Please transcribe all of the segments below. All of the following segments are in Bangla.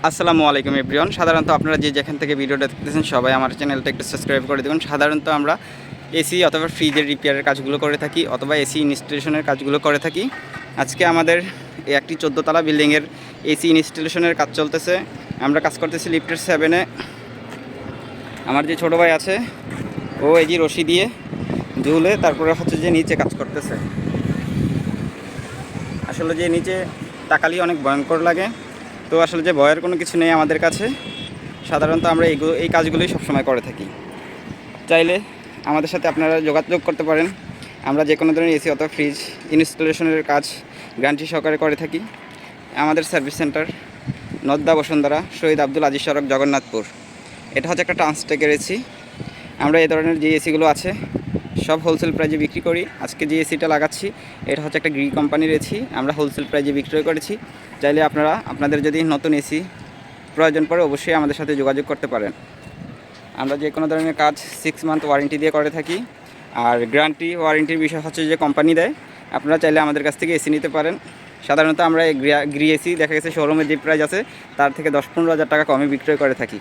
আসসালামু আলাইকুম এভরিওয়ান। সাধারণত আপনারা যেখান থেকে ভিডিওটা দেখতেছেন সবাই আমার চ্যানেলটা একটু সাবস্ক্রাইব করে দেবেন। সাধারণত আমরা এসি অথবা ফ্রিজের রিপেয়ারের কাজগুলো করে থাকি অথবা এসি ইনস্টলেশনের কাজগুলো করে থাকি। আজকে আমাদের একটি 14 তলা বিল্ডিংয়ের এসি ইনস্টলেশনের কাজ চলতেছে। আমরা কাজ করতেছি লিফটের 7-এ। আমার যে ছোটো ভাই আছে ও এই যে রশি দিয়ে ঝুলে তারপরে হচ্ছে যে নিচে কাজ করতেছে। আসলে যে নিচে তাকালেই অনেক ভয়ঙ্কর লাগে, তো আসলে যে ভয়ের কোনো কিছু নেই আমাদের কাছে। সাধারণত আমরা এই কাজগুলোই সবসময় করে থাকি। চাইলে আমাদের সাথে আপনারা যোগাযোগ করতে পারেন। আমরা যে কোনো ধরনের এসি অথবা ফ্রিজ ইনস্টলেশনের কাজ গ্যারান্টি সহকারে করে থাকি। আমাদের সার্ভিস সেন্টার নদ্দা বসুন্ধরা শহীদ আব্দুল আজিজ সড়ক জগন্নাথপুর। এটা হচ্ছে একটা ট্রান্সটেকের এসি। আমরা এই ধরনের যে এসিগুলো আছে সব হোলসেল প্রাইজে বিক্রি করি। আজকে যে এসিটা লাগাচ্ছি এটা হচ্ছে একটা গ্রি কোম্পানির এসি, আমরা হোলসেল প্রাইজে বিক্রয় করেছি। চাইলে আপনারা আপনাদের যদি নতুন এসি প্রয়োজন পড়ে অবশ্যই আমাদের সাথে যোগাযোগ করতে পারেন। আমরা যে কোনো ধরনের কাজ 6 মান্থ ওয়ারেন্টি দিয়ে করে থাকি। আর গ্যারান্টি ওয়ারেন্টির বিষয় হচ্ছে যে কোম্পানি দেয়। আপনারা চাইলে আমাদের কাছ থেকে এসি নিতে পারেন। সাধারণত আমরা এই গ্রি এসি দেখা গেছে শোরুমের যে প্রাইস আছে তার থেকে 10-15 হাজার টাকা কমে বিক্রয় করে থাকি।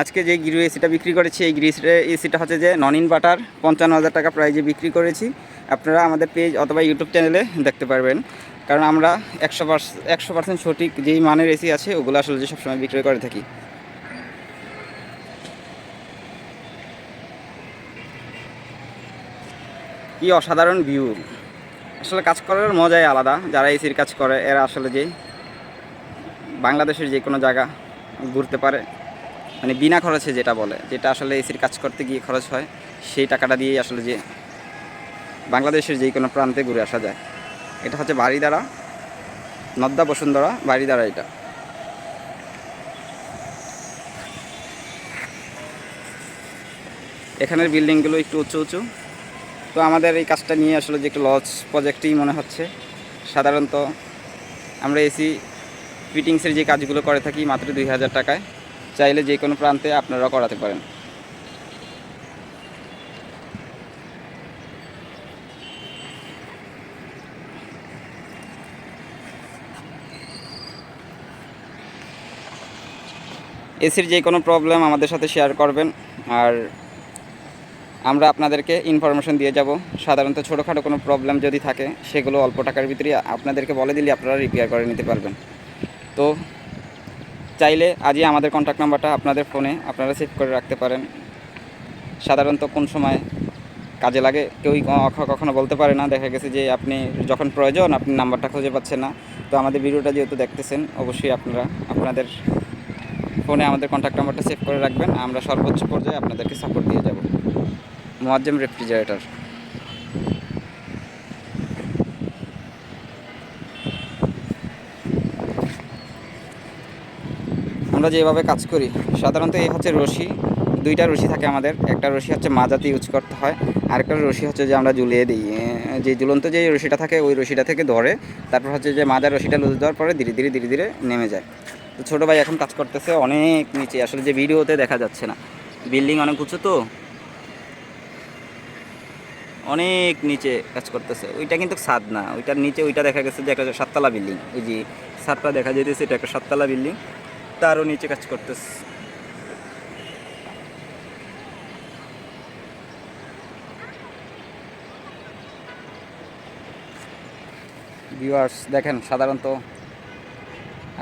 আজকে যে গ্রি এসিটা বিক্রি করেছি এই গ্রি এসিটা হচ্ছে যে নন ইনভার্টার 55,000 টাকা প্রাইজে বিক্রি করেছি। আপনারা আমাদের পেজ অথবা ইউটিউব চ্যানেলে দেখতে পারবেন, কারণ আমরা 100% সঠিক যেই মানের এসি আছে ওগুলো আসলে যে সবসময় বিক্রয় করে থাকি। কি অসাধারণ ভিউ! আসলে কাজ করার মজাই আলাদা। যারা এসির কাজ করে এরা আসলে যে বাংলাদেশের যে কোনো জায়গা ঘুরতে পারে, মানে বিনা খরচে যেটা বলে, যেটা আসলে এসির কাজ করতে গিয়ে খরচ হয় সেই টাকাটা দিয়েই আসলে যে বাংলাদেশের যে কোনো প্রান্তে ঘুরে আসা যায়। এটা হচ্ছে বাড়িধারা নদ্দা বসুন্ধরা বাড়িধারা। এটা এখানের বিল্ডিংগুলো একটু উঁচু উঁচু, তো আমাদের এই কাজটা নিয়ে আসলে যে একটু লস প্রজেক্টই মনে হচ্ছে। সাধারণত আমরা এসি ফিটিংসের যে কাজগুলো করে থাকি মাত্র 2,000 টাকায়। চাইলে যে কোনো প্রান্তে আপনারা করাতে পারেন। এসির যে কোনো প্রবলেম আমাদের সাথে শেয়ার করবেন, আর আমরা আপনাদেরকে ইনফরমেশন দিয়ে যাব। সাধারণত ছোটোখাটো কোনো প্রবলেম যদি থাকে সেগুলো অল্প টাকার ভিতরে আপনাদেরকে বলে দিলে আপনারা রিপেয়ার করে নিতে পারবেন। তো চাইলে আজই আমাদের কন্ট্যাক্ট নাম্বারটা আপনাদের ফোনে আপনারা সেভ করে রাখতে পারেন। সাধারণত কোন সময় কাজে লাগে কেউই কখনো বলতে পারে না। দেখা গেছে যে আপনি যখন প্রয়োজন আপনি নাম্বারটা খুঁজে পাচ্ছেন না। তো আমাদের ভিডিওটা যেহেতু দেখতেছেন অবশ্যই আপনারা আপনাদের ফোনে আমাদের কন্ট্যাক্ট নাম্বারটা সেভ করে রাখবেন। আমরা সর্বোচ্চ পর্যায়ে আপনাদেরকে সাপোর্ট দিয়ে যাব। মুয়াজ্জেম রেফ্রিজারেটর। আমরা যেভাবে কাজ করি সাধারণত এই হচ্ছে রশি, 2টা রশি থাকে আমাদের। একটা রশি হচ্ছে মাজাতে ইউজ করতে হয়, আরেকটা রশি হচ্ছে যে আমরা ঝুলিয়ে দিই। যে ঝুলন্ত যে রশিটা থাকে ওই রশিটা থেকে ধরে তারপর হচ্ছে যে মাজার রশিটা লুজ দেওয়ার পরে ধীরে ধীরে ধীরে ধীরে নেমে যায়। তো ছোটো ভাই এখন কাজ করতেছে অনেক নিচে, আসলে যে ভিডিওতে দেখা যাচ্ছে না, বিল্ডিং অনেক উঁচু তো অনেক নিচে কাজ করতেছে। ওইটা কিন্তু ছাদ না, ওইটার নিচে ওইটা দেখা গেছে যে একটা 7তলা বিল্ডিং। ওই যে ছাদটা দেখা যেতেছে এটা একটা 7তলা বিল্ডিং, তারও নিচে কাজ করতেছে। ভিউয়ার্স দেখেন, সাধারণত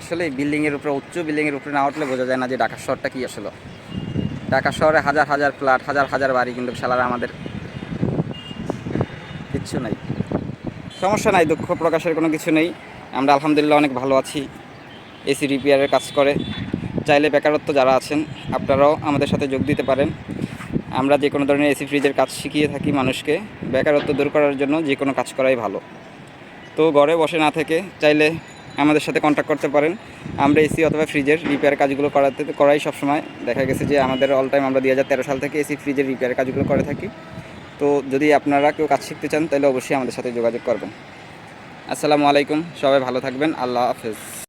আসলে বিল্ডিংয়ের উপরে উচ্চ বিল্ডিংয়ের উপরে না উঠলে বোঝা যায় না যে ঢাকা শহরটা কী। আসলে ঢাকা শহরে হাজার হাজার ফ্ল্যাট হাজার হাজার বাড়ি, কিন্তু শালারা আমাদের কিচ্ছু নাই। সমস্যা নাই, দুঃখ প্রকাশের কোনো কিছু নেই। আমরা আলহামদুলিল্লাহ অনেক ভালো আছি। এসি রিপেয়ারের কাজ করে চাইলে বেকারত্ব যারা আছেন আপনারাও আমাদের সাথে যোগ দিতে পারেন। আমরা যে কোনো ধরনের এসি ফ্রিজের কাজ শিখিয়ে থাকি মানুষকে। বেকারত্ব দূর করার জন্য যে কোনো কাজ করাই ভালো। তো ঘরে বসে না থেকে চাইলে আমাদের সাথে কন্ট্যাক্ট করতে পারেন। আমরা এসি অথবা ফ্রিজের রিপেয়ার কাজগুলো করাই সবসময়। দেখা গেছে যে আমাদের অল টাইম আমরা 2013 সাল থেকে এসি ফ্রিজের রিপেয়ার কাজগুলো করে থাকি। তো যদি আপনারা কেউ কাজ শিখতে চান তাহলে অবশ্যই আমাদের সাথে যোগাযোগ করবেন। আসসালামু আলাইকুম, সবাই ভালো থাকবেন। আল্লাহ হাফেজ।